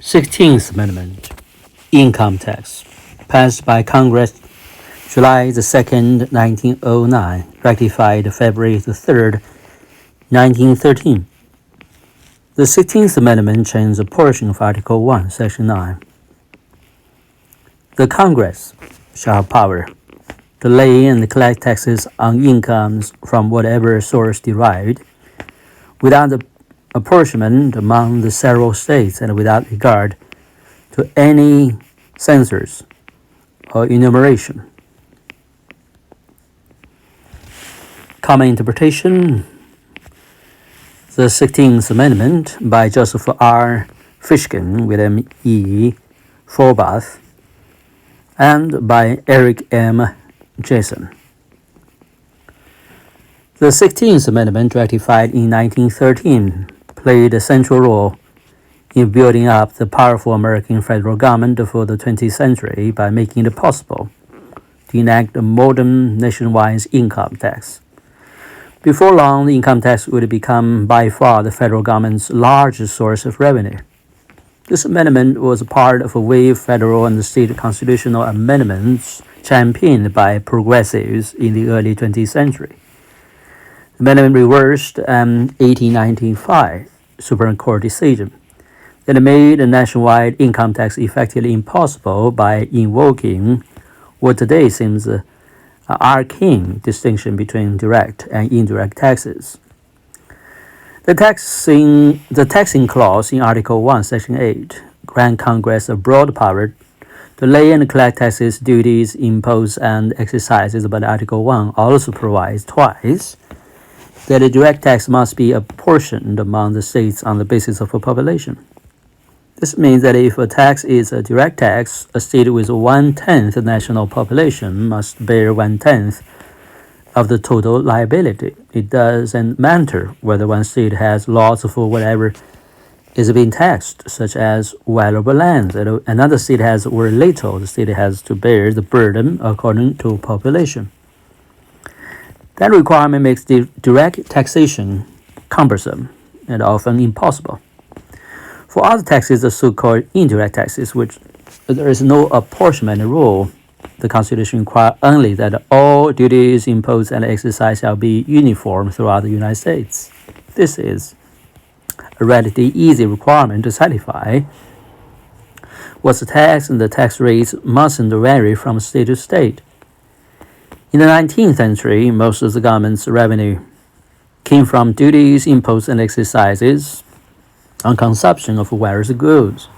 16th Amendment, Income Tax, passed by Congress July the 2nd, 1909, ratified February the 3rd, 1913. The 16th Amendment changed a portion of Article 1, Section 9. The Congress shall have power to lay and collect taxes on incomes from whatever source derived, without apportionment among the several states and without regard to any census or enumeration. Common interpretation. The 16th Amendment by Joseph R. Fishkin, William E. Forbath, and by Eric M. Jason. The 16th Amendment, ratified in 1913, played a central role in building up the powerful American federal government for the 20th century by making it possible to enact a modern nationwide income tax. Before long, the income tax would become by far the federal government's largest source of revenue. This amendment was part of a wave of federal and state constitutional amendments championed by progressives in the early 20th century. The amendment reversed an 1895 Supreme Court decision that made a nationwide income tax effectively impossible by invoking what today seems an arcane distinction between direct and indirect taxes. The taxing clause in Article 1, Section 8 grants Congress a broad power to lay and collect taxes, duties, imposed, and exercises, but Article 1 also provides twice that a direct tax must be apportioned among the states on the basis of a population. This means that if a tax is a direct tax, a state with 1/10 national population must bear 1/10 of the total liability. It doesn't matter whether one state has laws for whatever is being taxed, such as valuable lands, and another state has very little. The state has to bear the burden according to population. That requirement makes direct taxation cumbersome and often impossible. For other taxes, the so-called indirect taxes, which there is no apportionment rule, the Constitution requires only that all duties imposed and exercised shall be uniform throughout the United States. This is a relatively easy requirement to satisfy. What's the tax, and the tax rates mustn't vary from state to state. In the 19th century, most of the government's revenue came from duties imposed and exercises on consumption of various goods.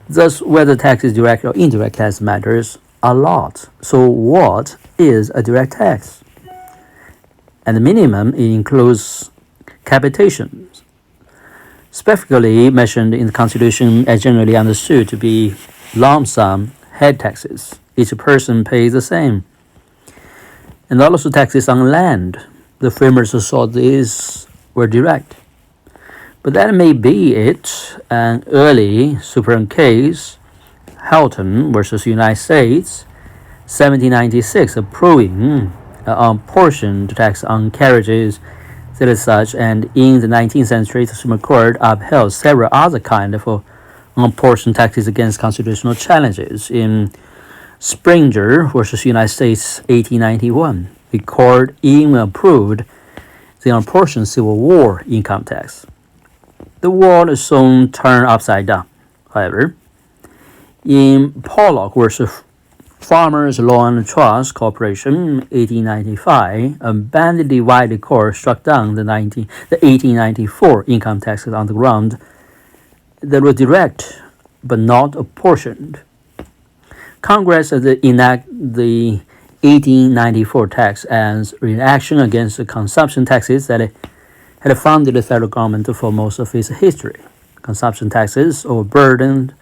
Thus, whether tax is direct or indirect tax matters a lot. So what is a direct tax? At the minimum, it includes capitation, specifically mentioned in the Constitution as generally understood to be lump sum head taxes. Each person pays the same. And also taxes on land. The framers thought these were direct. But that may be it. An early Supreme case, Helton versus United States, 1796, approving an portion tax on carriages, that is such, and in the 19th century, the Supreme Court upheld several other kinds of unportioned taxes against constitutional challenges. In Springer versus United States, 1891, the court even approved the unportioned Civil War income tax. The world soon turned upside down, however. In Pollock versus Farmers Loan Trust Corporation, 1895, a badly divided court struck down the 1894 income taxes on the ground that were direct but not apportioned. Congress enacted the 1894 tax as reaction against the consumption taxes that had funded the federal government for most of its history. Consumption taxes overburdened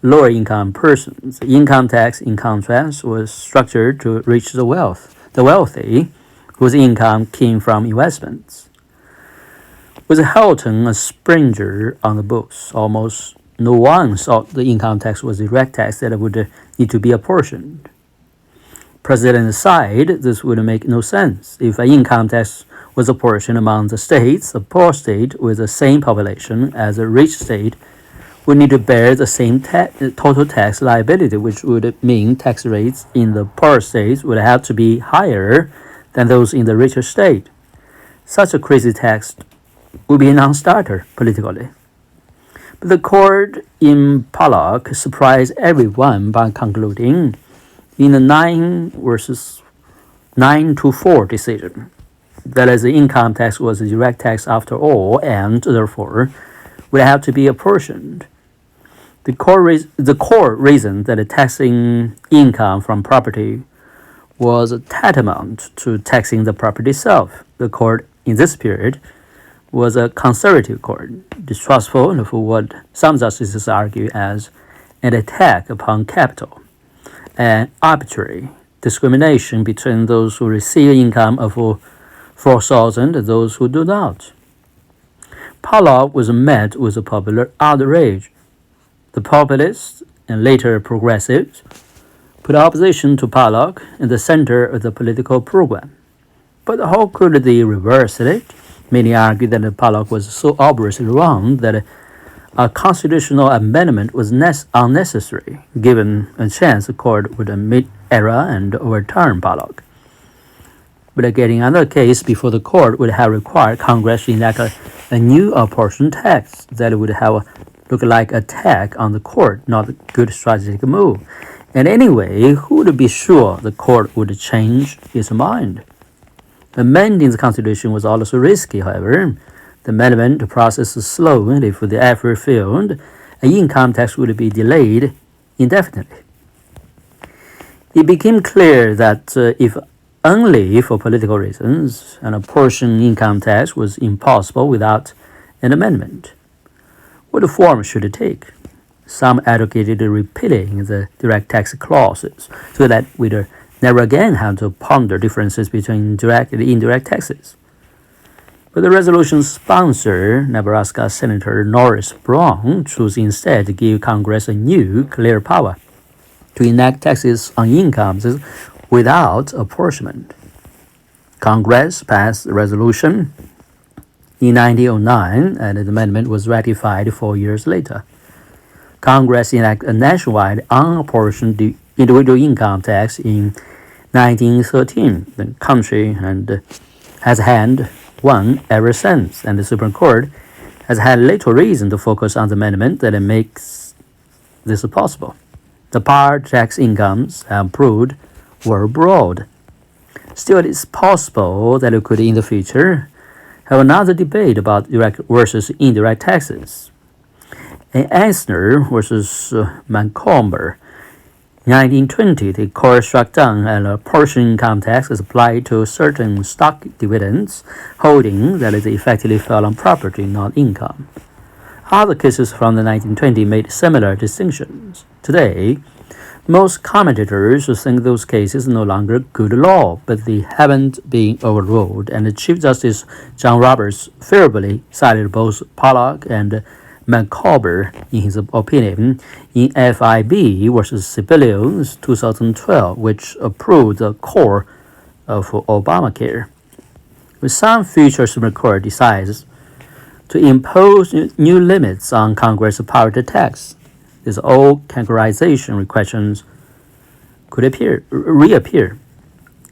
lower-income persons. The income tax, in contrast, was structured to reach the wealthy, whose income came from investments. With Helton and Springer on the books, almost no one thought the income tax was a direct tax that would need to be apportioned. President said this would make no sense. If an income tax was apportioned among the states, a poor state with the same population as a rich state would need to bear the same total tax liability, which would mean tax rates in the poorer states would have to be higher than those in the richer state. Such a crazy tax would be a non-starter politically. But the court in Pollock surprised everyone by concluding in the 9-4 decision that as the income tax was a direct tax after all and therefore would have to be apportioned. The core reason that taxing income from property was tantamount to taxing the property itself. The court in this period was a conservative court, distrustful of what some justices argue as an attack upon capital, an arbitrary discrimination between those who receive income of 4,000 and those who do not. Pollock was met with a popular outrage. The populists and later progressives put opposition to Pollock in the center of the political program. But how could they reverse it? Many argue that Pollock was so obviously wrong that a constitutional amendment was unnecessary. Given a chance, the court would admit error and overturn Pollock. But getting another case before the court would have required Congress to enact a new apportion tax that would have looked like an attack on the court, not a good strategic move. And anyway, who would be sure the court would change its mind? Amending the Constitution was also risky, however. The amendment process was slow, and if the effort failed, an income tax would be delayed indefinitely. It became clear that if only for political reasons, an apportioned income tax was impossible without an amendment. What form should it take? Some advocated repealing the direct tax clauses so that we'd never again have to ponder differences between direct and indirect taxes. But the resolution's sponsor, Nebraska Senator Norris Brown, chose instead to give Congress a new, clear power to enact taxes on incomes without apportionment. Congress passed a resolution in 1909, and the amendment was ratified 4 years later. Congress enacted a nationwide unapportioned individual income tax in 1913. The country has had one ever since, and the Supreme Court has had little reason to focus on the amendment that makes this possible. The power tax incomes have proved were broad. Still, it is possible that we could in the future have another debate about direct versus indirect taxes. In Eisner versus Macomber, 1920, the court struck down an apportioned income tax as applied to certain stock dividends, holding that it effectively fell on property, not income. Other cases from the 1920s made similar distinctions. Today, most commentators think those cases are no longer good law, but they haven't been overruled, and Chief Justice John Roberts favorably cited both Pollock and Macomber in his opinion in FIB versus Sebelius 2012, which approved the core of Obamacare. When some future Supreme Court decides to impose new limits on Congress' power to tax, these old categorization questions could reappear.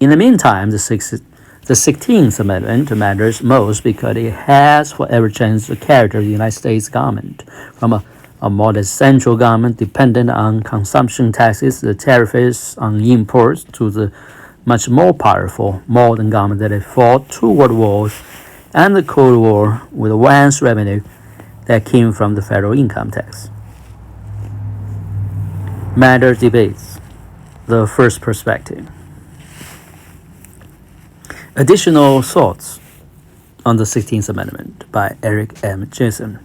In the meantime, the 16th Amendment matters most because it has forever changed the character of the United States government from a modest central government dependent on consumption taxes, the tariffs on imports, to the much more powerful modern government that had fought 2 world wars and the Cold War with a vast revenue that came from the federal income tax. Matter debates. The first perspective. Additional thoughts on the 16th Amendment by Eric M. Jason.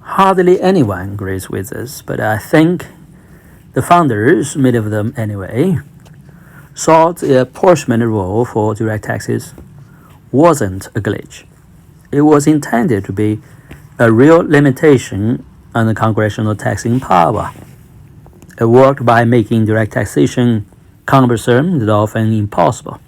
Hardly anyone agrees with this, but I think the founders, many of them anyway, thought the apportionment rule for direct taxes wasn't a glitch. It was intended to be a real limitation on the congressional taxing power. It worked by making direct taxation cumbersome and often impossible.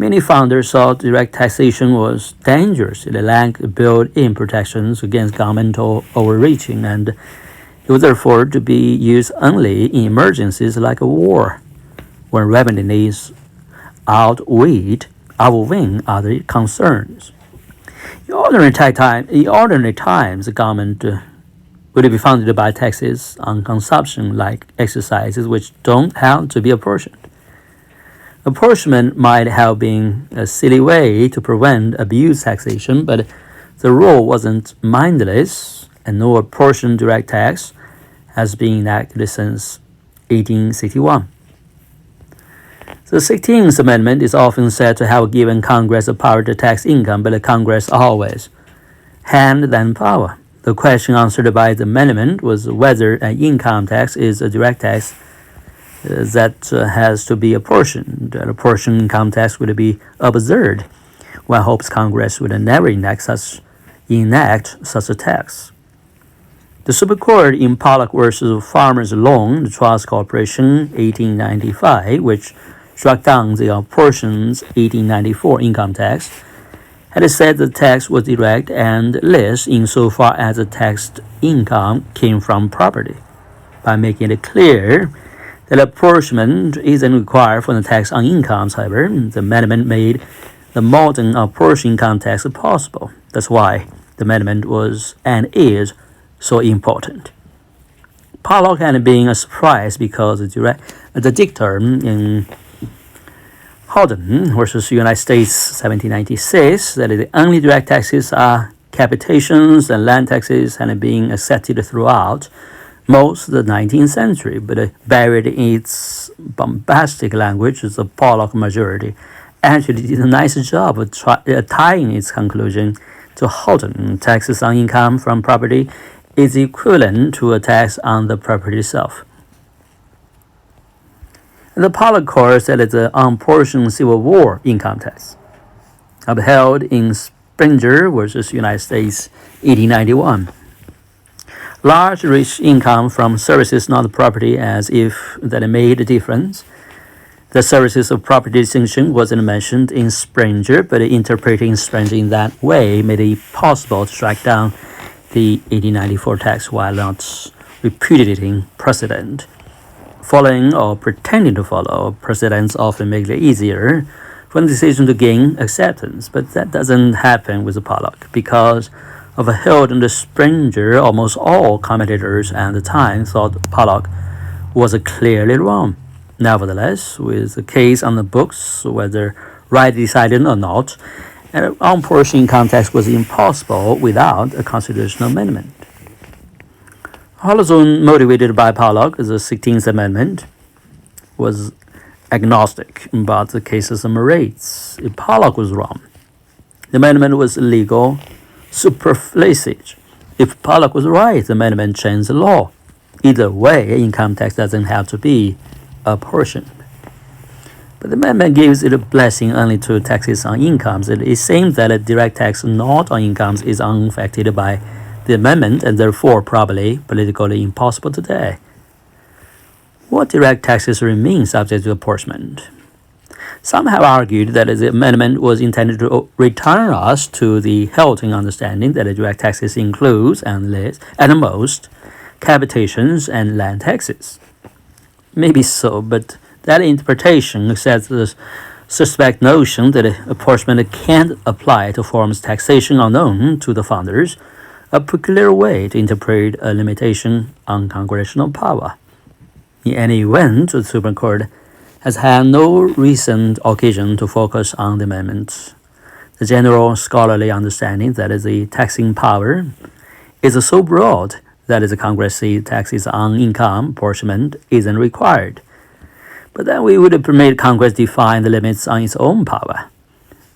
Many founders thought direct taxation was dangerous. It lacked built-in protections against governmental overreaching, and it was therefore to be used only in emergencies like a war, when revenue needs outweighing other concerns. In ordinary times, the government would be funded by taxes on consumption like exercises which don't have to be apportioned. Apportionment might have been a silly way to prevent abuse taxation, but the rule wasn't mindless, and no apportioned direct tax has been enacted since 1861. The 16th Amendment is often said to have given Congress the power to tax income, but the Congress always had that power. The question answered by the amendment was whether an income tax is a direct tax that has to be apportioned. An apportioned income tax would be absurd. One hopes Congress would never enact such a tax. The Supreme Court in Pollock versus Farmers Loan, the Trust Corporation, 1895, which struck down the apportioned 1894 income tax, had said the tax was direct and less insofar as the taxed income came from property. By making it clear that apportionment isn't required for the tax on incomes, however, the amendment made the modern apportioned income tax possible. That's why the amendment was and is so important. Pollock had been a surprise because the dictum in Houghton versus United States 1796 that the only direct taxes are capitations and land taxes had been accepted throughout most of the 19th century, but buried in its bombastic language, the Pollock majority actually did a nice job of tying its conclusion to Houghton. Taxes on income from property is equivalent to a tax on the property itself. The Pollock Court said that the unportioned Civil War income tax, upheld in Springer versus United States 1891. Large rich income from services, not property, as if that made a difference. The services of property distinction wasn't mentioned in Springer, but interpreting Springer in that way made it possible to strike down the 1894 tax while not repudiating precedent. Following or pretending to follow precedents often make it easier for the decision to gain acceptance, but that doesn't happen with the Pollock. Because of a held in the Springer, almost all commentators at the time thought Pollock was clearly wrong. Nevertheless, with the case on the books, whether rightly decided or not, an unportioned income tax was impossible without a constitutional amendment. Also motivated by Pollock, the 16th Amendment was agnostic about the cases of rates. If Pollock was wrong, the amendment was illegal, superfluous. If Pollock was right, the amendment changed the law. Either way, income tax doesn't have to be apportioned. But the amendment gives it a blessing only to taxes on incomes. It seems that a direct tax not on incomes is unaffected by the amendment and therefore probably politically impossible today. What direct taxes remain subject to apportionment? Some have argued that the amendment was intended to return us to the Houghton understanding that direct taxes includes at most capitations and land taxes. Maybe so, but that interpretation accepts the suspect notion that apportionment can't apply to forms of taxation unknown to the founders, a peculiar way to interpret a limitation on congressional power. In any event, the Supreme Court has had no recent occasion to focus on the amendment. The general scholarly understanding that the taxing power is so broad that the Congress sees taxes on income apportionment isn't required. But then we would permit Congress define the limits on its own power.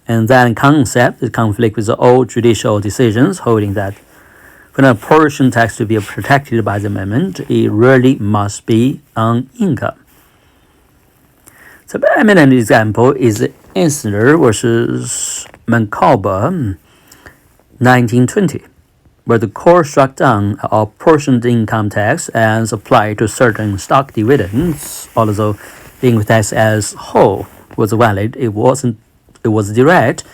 And that concept conflicts with the old judicial decisions holding that for an apportioned tax to be protected by the amendment, it really must be on income. The eminent example is Eisner versus Mancoba, 1920, where the court struck down a apportioned income tax as applied to certain stock dividends. Although the income tax as whole was valid, it wasn't it was direct,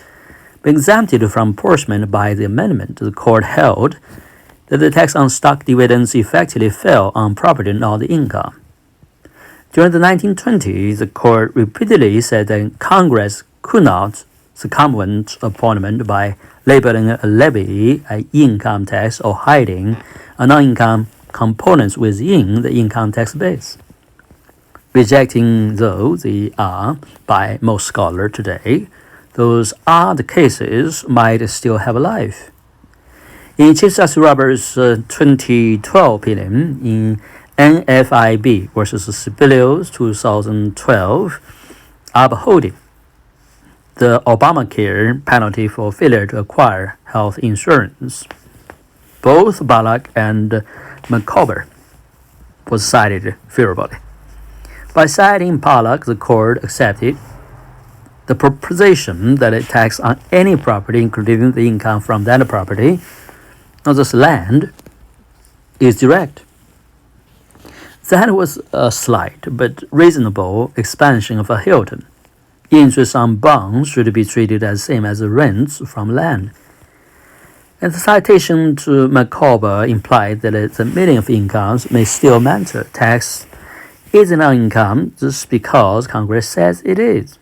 but exempted from apportionment by the amendment. The court held that the tax on stock dividends effectively fell on property, not income. During the 1920s, the court repeatedly said that Congress could not circumvent apportionment by labeling a levy an income tax or hiding a non-income components within the income tax base. Rejecting though they are by most scholars today, those odd cases might still have a life. In Chief Justice Roberts' 2012 opinion in NFIB versus Sebelius 2012, upholding the Obamacare penalty for failure to acquire health insurance, both Pollack and McCarver was cited favorably. By citing Pollack, the court accepted the proposition that a tax on any property, including the income from that property, not just land, is direct. That was a slight but reasonable expansion of a Hilton. Interest on bonds should be treated as same as rents from land. And the citation to McCarver implied that the meaning of incomes may still matter. Tax isn't an income just because Congress says it is.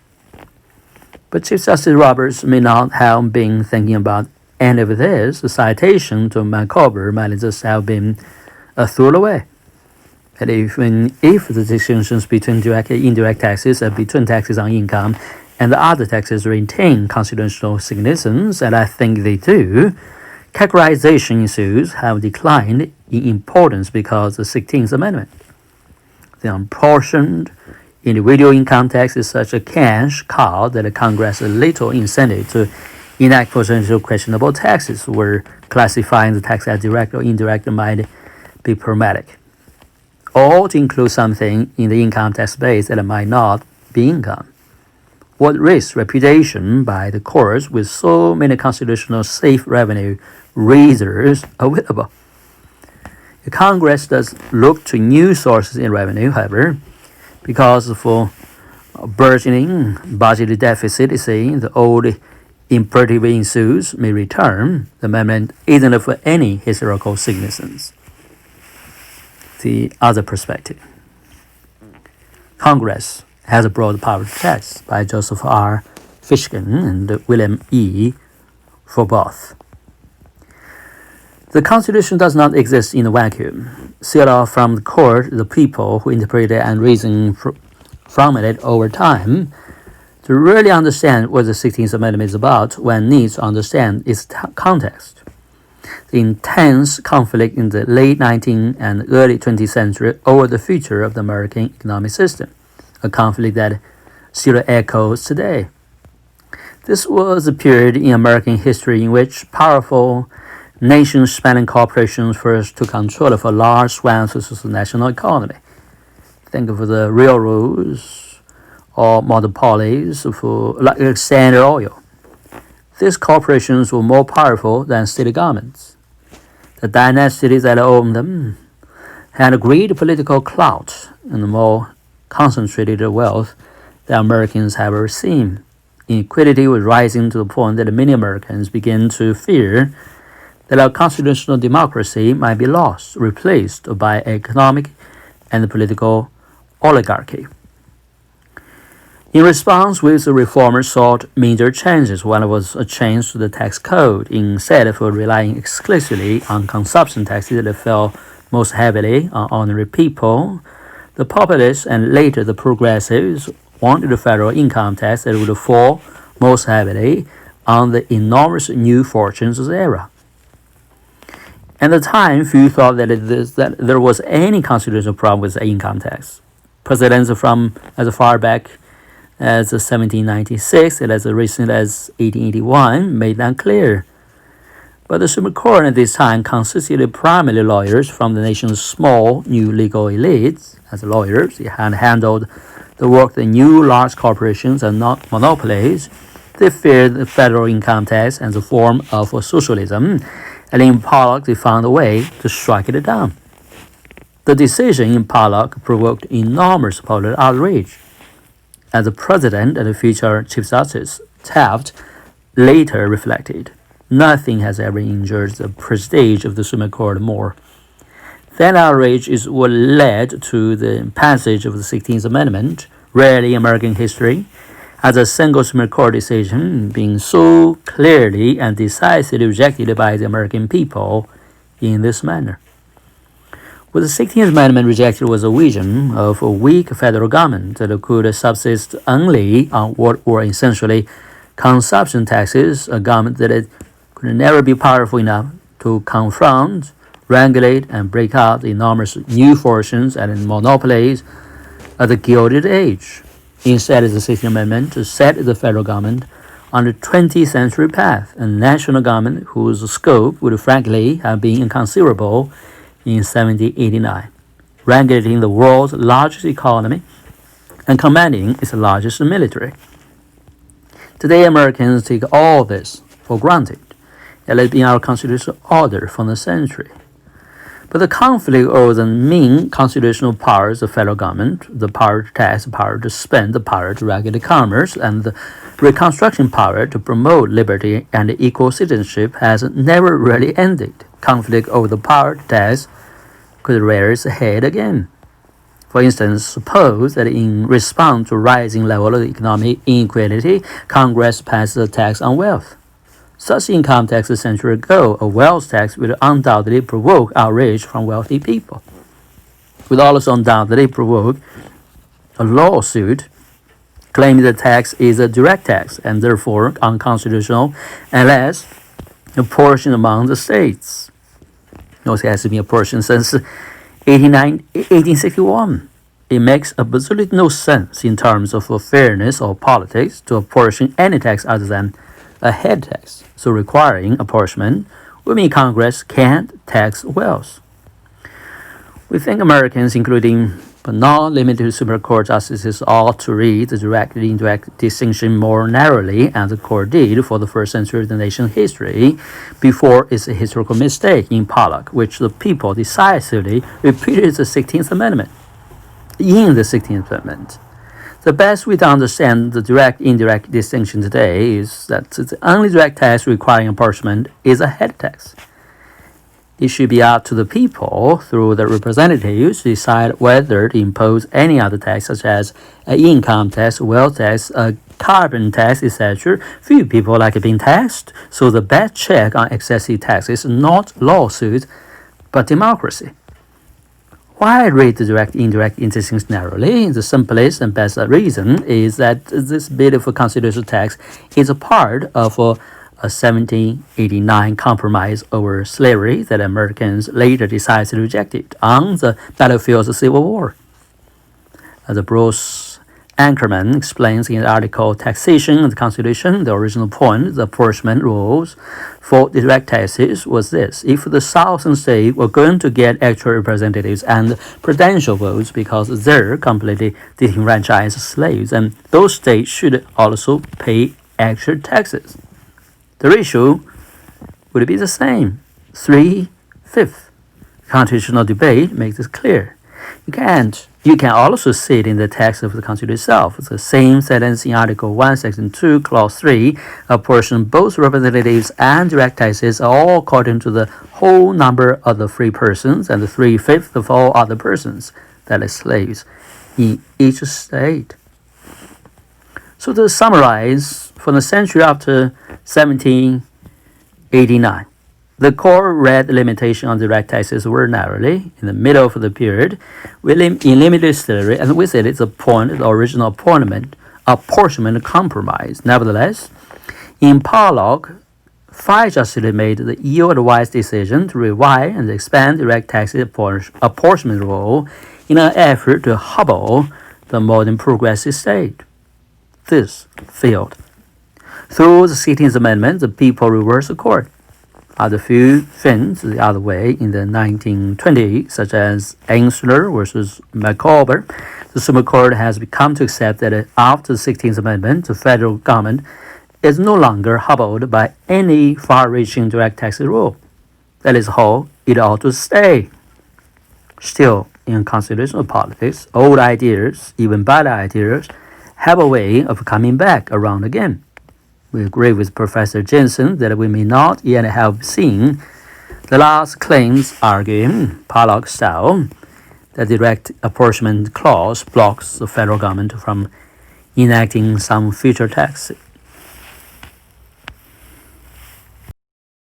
But Chief Justice Roberts may not have been thinking about any of this. The citation to McCarver might just have been thrown away. And if the distinctions between direct and indirect taxes and between taxes on income and the other taxes retain constitutional significance, and I think they do, categorization issues have declined in importance because of the 16th Amendment. The unportioned individual income tax is such a cash cow that Congress has little incentive to enact potential questionable taxes, where classifying the tax as direct or indirect might be problematic, or to include something in the income tax base that might not be income. What risks reputation by the courts with so many constitutional safe revenue raisers available? The Congress does look to new sources in revenue, however, because for burgeoning budget deficit, the old imperative ensues may return. The amendment isn't of any historical significance. The other perspective. Congress has a broad power to tax by Joseph R. Fishkin and William E. Forboth. The Constitution does not exist in a vacuum. Sealed off from the court, the people who interpret it and reason from it over time. To really understand what the 16th Amendment is about, one needs to understand its context. The intense conflict in the late 19th and early 20th century over the future of the American economic system, a conflict that still echoes today. This was a period in American history in which powerful nation-spanning corporations first took control of a large swath of the national economy. Think of the railroads or monopolies like Standard Oil. These corporations were more powerful than state governments. The dynasties that owned them had great political clout and more concentrated wealth than Americans have ever seen. Inequality was rising to the point that many Americans began to fear that our constitutional democracy might be lost, replaced by economic and political oligarchy. In response, the reformers sought major changes. One was a change to the tax code. Instead of relying exclusively on consumption taxes that fell most heavily on ordinary people, the populists and later the progressives wanted a federal income tax that would fall most heavily on the enormous new fortunes of the era. At the time, few thought that there was any constitutional problem with the income tax. Presidents from as far back as 1796 and as recent as 1881 made that clear. But the Supreme Court at this time consisted primarily lawyers from the nation's small new legal elites. As lawyers, they had handled the work of the new large corporations and not monopolies. They feared the federal income tax as a form of socialism, and in Pollack they found a way to strike it down. The decision in Pollack provoked enormous popular outrage. As the president and the future Chief Justice, Taft later reflected, nothing has ever injured the prestige of the Supreme Court more. That outrage is what led to the passage of the 16th Amendment, rarely in American history, as a single Supreme Court decision being so clearly and decisively rejected by the American people in this manner. What the 16th Amendment rejected was a vision of a weak federal government that could subsist only on what were essentially consumption taxes, a government that could never be powerful enough to confront, regulate, and break out the enormous new fortunes and monopolies of the Gilded Age. Instead, the 16th Amendment set the federal government on the 20th century path, a national government whose scope would frankly have been inconceivable in 1789, regulating the world's largest economy and commanding its largest military. Today, Americans take all this for granted. It has been our constitutional order for the century. But the conflict over the main constitutional powers of federal government, the power to tax, the power to spend, the power to regulate commerce, and the reconstruction power to promote liberty and equal citizenship has never really ended. Conflict over the power to tax could rear its head again. For instance, suppose that in response to rising level of economic inequality, Congress passed a tax on wealth. Such income tax a century ago, a wealth tax would undoubtedly provoke outrage from wealthy people. It would also undoubtedly provoke a lawsuit claiming the tax is a direct tax and therefore unconstitutional unless apportioned among the states. It has been apportioned since 1861. It makes absolutely no sense in terms of fairness or politics to apportion any tax other than a head tax. So requiring apportionment would mean Congress can't tax wealth. We think Americans, including but not limited to Supreme Court justices, ought to read the direct and indirect distinction more narrowly, as the court did for the first century of the nation's history, before its historical mistake in Pollock, which the people decisively repeated the 16th Amendment. In the 16th Amendment, the best way to understand the direct-indirect distinction today is that the only direct tax requiring apportionment is a head tax. It should be up to the people, through their representatives, to decide whether to impose any other tax, such as an income tax, wealth tax, a carbon tax, etc. Few people like being taxed, so the best check on excessive taxes is not lawsuits, but democracy. Why I read the direct-indirect distinction narrowly? The simplest and best reason is that this beautiful constitutional tax is a part of a 1789 compromise over slavery that Americans later decided to reject it on the battlefield of the Civil War. As Bruce Ankerman explains in the article Taxation of the Constitution, the original point, the apportionment rules for direct taxes was this: if the Southern states were going to get actual representatives and presidential votes because they're completely disenfranchised slaves, and those states should also pay actual taxes. The ratio would be the same, 3/5. Constitutional debate makes this clear. You can also see it in the text of the Constitution itself. It's the same sentence in Article 1, Section 2, Clause 3, apportion both representatives and direct taxes all according to the whole number of the free persons and the 3/5 of all other persons, that is slaves, in each state. So to summarize, for the century after 1789, the court read the limitation on direct taxes were narrowly in the middle of the period, in limited slavery, and with it, it's a point the original apportionment compromise. Nevertheless, in Pollock, 5 justices made the ill-advised decision to revise and expand direct taxes apportionment rule in an effort to hobble the modern progressive state. This failed. Through the 16th Amendment, the people reversed the court. Other few things the other way in the 1920s, such as Ansler versus McCober, the Supreme Court has come to accept that after the 16th Amendment, the federal government is no longer hobbled by any far-reaching direct tax rule. That is how it ought to stay. Still, in constitutional politics, old ideas, even bad ideas, have a way of coming back around again. We agree with Professor Jensen that we may not yet have seen the last claims arguing, Pollock style, the direct apportionment clause blocks the federal government from enacting some future tax